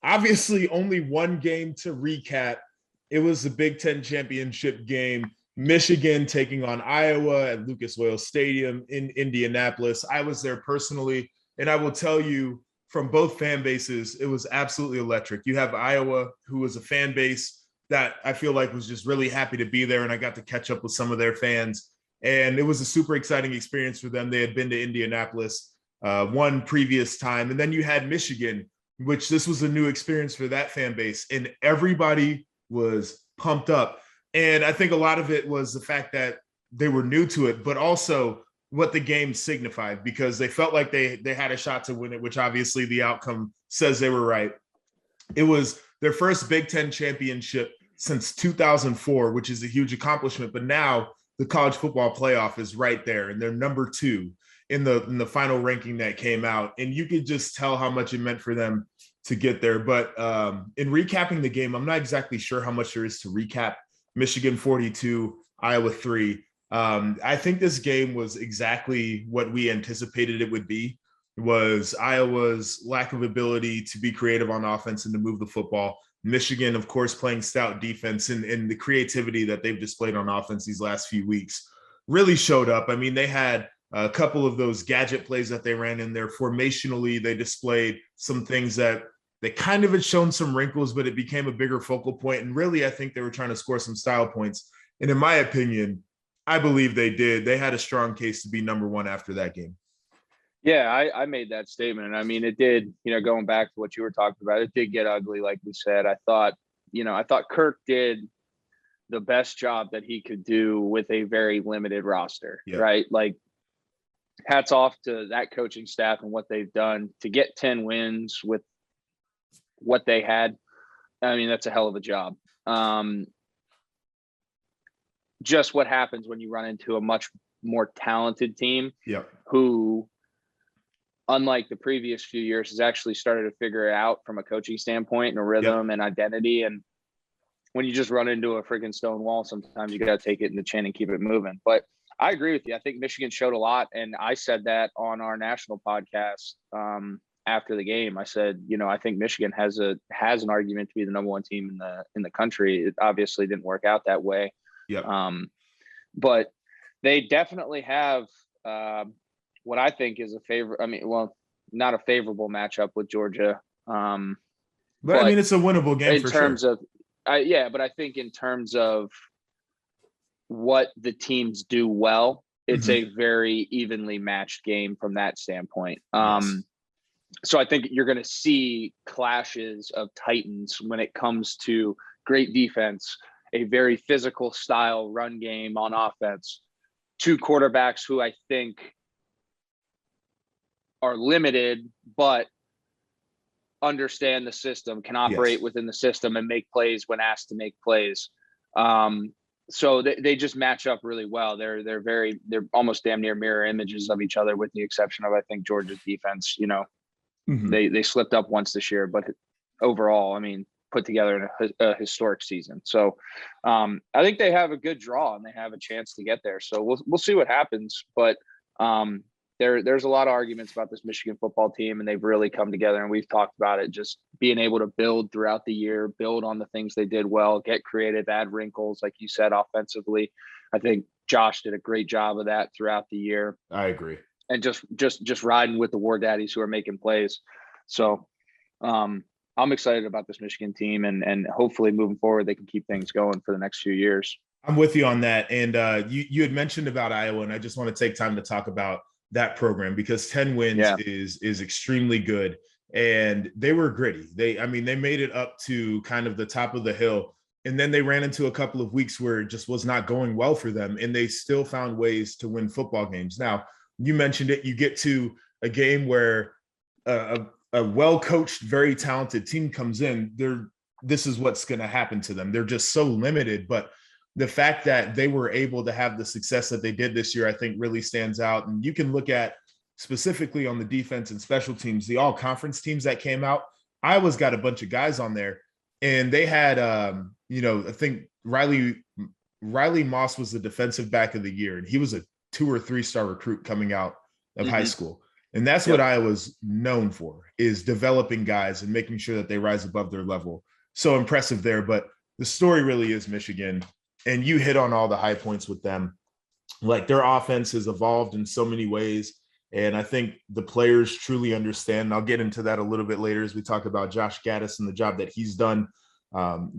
obviously only one game to recap. It was the Big Ten championship game. Michigan taking on Iowa at Lucas Oil Stadium in Indianapolis. I was there personally, and I will tell you from both fan bases, it was absolutely electric. You have Iowa, who was a fan base that I feel like was just really happy to be there, and I got to catch up with some of their fans. And it was a super exciting experience for them. They had been to Indianapolis one previous time. And then you had Michigan, which this was a new experience for that fan base. And everybody was pumped up. And I think a lot of it was the fact that they were new to it, but also what the game signified, because they felt like they had a shot to win it, which obviously the outcome says they were right. It was their first Big Ten championship since 2004, which is a huge accomplishment. But now the college football playoff is right there, and they're number 2 in the final ranking that came out. And you could just tell how much it meant for them to get there. But in recapping the game, I'm not exactly sure how much there is to recap. Michigan 42, Iowa 3. I think this game was exactly what we anticipated it would be. It was Iowa's lack of ability to be creative on offense and to move the football. Michigan, of course, playing stout defense, and the creativity that they've displayed on offense these last few weeks really showed up. I mean, they had a couple of those gadget plays that they ran in there. Formationally, they displayed some things that they kind of had shown some wrinkles, but it became a bigger focal point. And really, I think they were trying to score some style points. And in my opinion, I believe they did. They had a strong case to be number 1 after that game. Yeah, I made that statement. And I mean, it did, going back to what you were talking about, it did get ugly, like we said. I thought Kirk did the best job that he could do with a very limited roster, right? Like, hats off to that coaching staff and what they've done to get 10 wins with what they had. I mean, that's a hell of a job. Just what happens when you run into a much more talented team who, unlike the previous few years, has actually started to figure it out from a coaching standpoint and a rhythm and identity. And when you just run into a freaking stone wall, sometimes you got to take it in the chin and keep it moving. But I agree with you. I think Michigan showed a lot. And I said that on our national podcast after the game. I said, I think Michigan has an argument to be the number 1 team in the country. It obviously didn't work out that way. But they definitely have what I think is not a favorable matchup with Georgia. But I mean, it's a winnable game in terms of, but I think in terms of what the teams do well, it's a very evenly matched game from that standpoint. So I think you're going to see clashes of titans when it comes to great defense, a very physical style run game on offense, 2 quarterbacks who I think are limited, but understand the system, can operate within the system and make plays when asked to make plays. So they just match up really well. They're almost damn near mirror images of each other, with the exception of, I think, Georgia's defense. They slipped up once this year, but overall, I mean, put together a historic season. So I think they have a good draw and they have a chance to get there. So we'll see what happens. But there's a lot of arguments about this Michigan football team, and they've really come together, and we've talked about it, just being able to build throughout the year, build on the things they did well, get creative, add wrinkles, like you said, offensively. I think Josh did a great job of that throughout the year. I agree. And just riding with the war daddies who are making plays. So I'm excited about this Michigan team, and hopefully moving forward, they can keep things going for the next few years. I'm with you on that. And you had mentioned about Iowa, and I just want to take time to talk about that program, because 10 wins is extremely good, and they were gritty. They made it up to kind of the top of the hill, and then they ran into a couple of weeks where it just was not going well for them, and they still found ways to win football games. Now, you mentioned it, you get to a game where a well-coached, very talented team comes in, this is what's going to happen to them. They're just so limited, but the fact that they were able to have the success that they did this year, I think really stands out. And you can look at specifically on the defense and special teams, the all-conference teams that came out. Iowa's got a bunch of guys on there, and they had, I think Riley Moss was the defensive back of the year, and he was a 2 or 3 star recruit coming out of high school. And that's what Iowa's known for, is developing guys and making sure that they rise above their level. So impressive there. But the story really is Michigan. And you hit on all the high points with them. Like, their offense has evolved in so many ways. And I think the players truly understand. And I'll get into that a little bit later as we talk about Josh Gaddis and the job that he's done.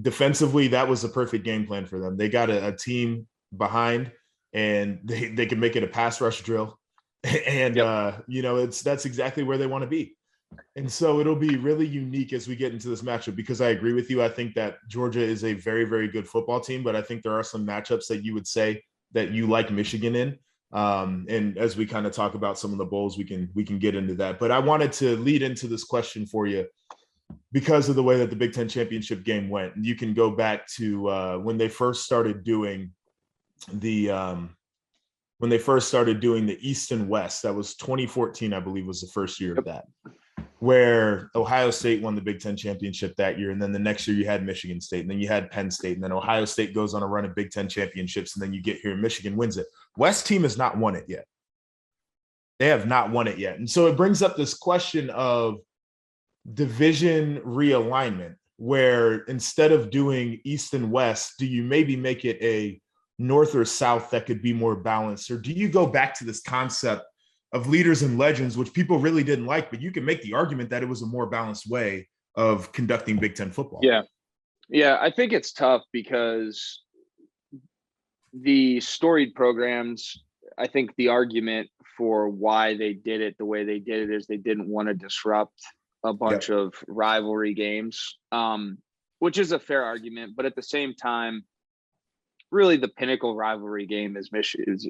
Defensively, that was a perfect game plan for them. They got a team behind, and they can make it a pass rush drill. And, that's exactly where they want to be. And so it'll be really unique as we get into this matchup, because I agree with you. I think that Georgia is a very, very good football team, but I think there are some matchups that you would say that you like Michigan in. And as we kind of talk about some of the bowls, we can get into that. But I wanted to lead into this question for you because of the way that the Big Ten championship game went. And you can go back to when they first started doing the East and West. That was 2014, I believe, was the first year of that, where Ohio State won the Big Ten championship that year. And then the next year you had Michigan State, and then you had Penn State, and then Ohio State goes on a run of Big Ten championships. And then you get here and Michigan wins it. West team has not won it yet. They have not won it yet. And so it brings up this question of division realignment, where instead of doing East and West, do you maybe make it a North or South that could be more balanced? Or do you go back to this concept of leaders and legends, which people really didn't like, but you can make the argument that it was a more balanced way of conducting Big Ten football? Yeah, I think it's tough because the storied programs, I think the argument for why they did it the way they did it is they didn't want to disrupt a bunch of rivalry games, which is a fair argument. But at the same time, really the pinnacle rivalry game is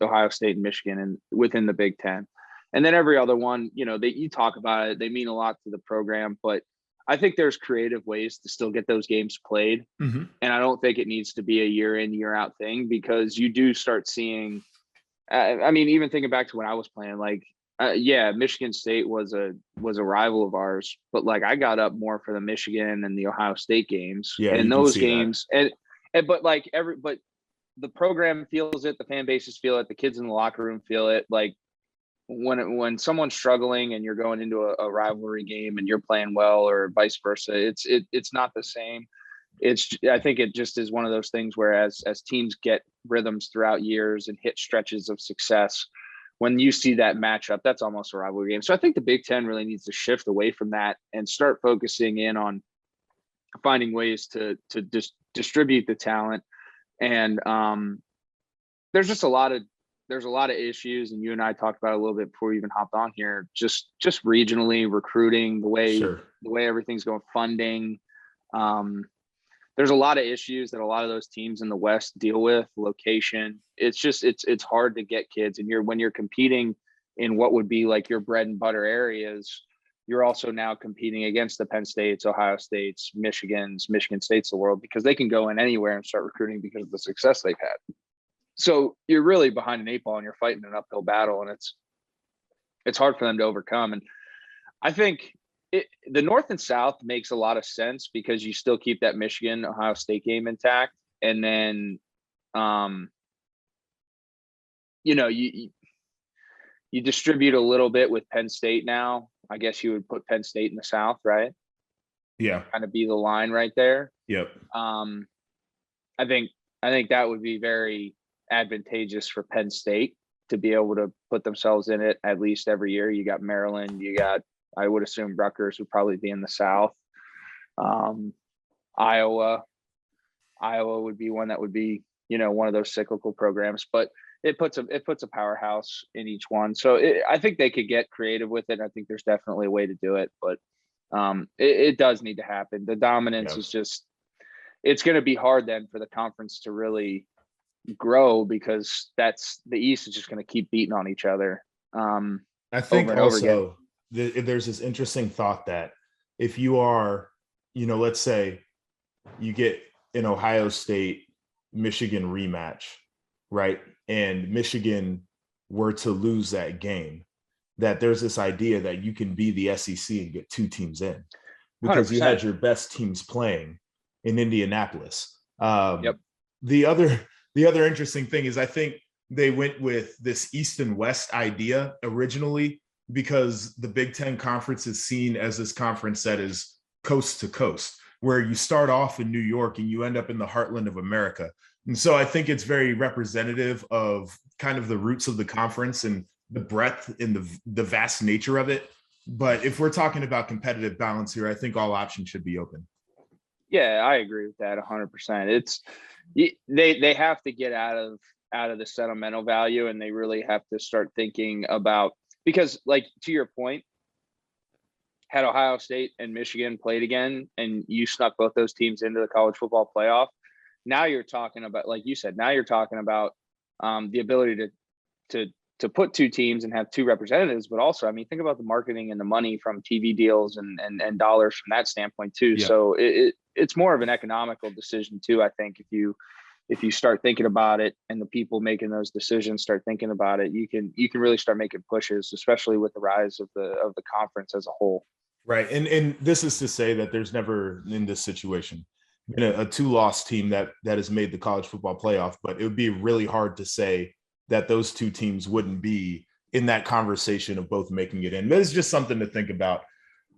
Ohio State and Michigan, and within the Big Ten. And then every other one, you talk about it, they mean a lot to the program, but I think there's creative ways to still get those games played. Mm-hmm. And I don't think it needs to be a year in, year out thing, because you do start seeing, even thinking back to when I was playing, Michigan State was a rival of ours, but I got up more for the Michigan and the Ohio State games and those games. But the program feels it, the fan bases feel it, the kids in the locker room feel it. When someone's struggling and you're going into a rivalry game and you're playing well, or vice versa, it's not the same. I think it just is one of those things where as teams get rhythms throughout years and hit stretches of success, when you see that matchup, that's almost a rivalry game. So I think the Big Ten really needs to shift away from that and start focusing in on finding ways to distribute the talent. And there's a lot of issues, and you and I talked about it a little bit before we even hopped on here, just regionally, recruiting, the way everything's going, funding. There's a lot of issues that a lot of those teams in the West deal with, location. It's hard to get kids. And when you're competing in what would be your bread and butter areas, you're also now competing against the Penn States, Ohio States, Michigan States of the world, because they can go in anywhere and start recruiting because of the success they've had. So you're really behind an 8-ball, and you're fighting an uphill battle, and it's hard for them to overcome. And I think the North and South makes a lot of sense because you still keep that Michigan Ohio State game intact, and then you distribute a little bit with Penn State now. I guess you would put Penn State in the South, right? Yeah, kind of be the line right there. Yep. I think that would be very advantageous for Penn State to be able to put themselves in it at least every year. You got Maryland, I would assume Rutgers would probably be in the South. Iowa would be one that would be, one of those cyclical programs, but it puts a powerhouse in each one. So I think they could get creative with it. I think there's definitely a way to do it, but it does need to happen. The dominance is just, it's going to be hard then for the conference to really grow, because that's the East is just going to keep beating on each other. I think also there's this interesting thought that if you are, let's say you get an Ohio State Michigan rematch, right? And Michigan were to lose that game, that there's this idea that you can be the SEC and get two teams in, because 100%. You had your best teams playing in Indianapolis. The other interesting thing is I think they went with this East and West idea originally because the Big Ten conference is seen as this conference that is coast to coast, where you start off in New York and you end up in the heartland of America. And so I think it's very representative of kind of the roots of the conference and the breadth and the vast nature of it. But if we're talking about competitive balance here, I think all options should be open. Yeah, I agree with that 100%. It's they have to get out of the sentimental value, and they really have to start thinking about, because like to your point, had Ohio State and Michigan played again and you snuck both those teams into the college football playoff, now you're talking about, like you said, now you're talking about the ability to put two teams and have two representatives. But also, I mean, think about the marketing and the money from TV deals and dollars from that standpoint too. Yeah. So it's more of an economical decision too. I think if you start thinking about it, and the people making those decisions start thinking about it, you can really start making pushes, especially with the rise of the conference as a whole. Right. And this is to say that there's never in this situation been a two-loss team that has made the college football playoff, but it would be really hard to say that those two teams wouldn't be in that conversation of both making it in. But it's just something to think about.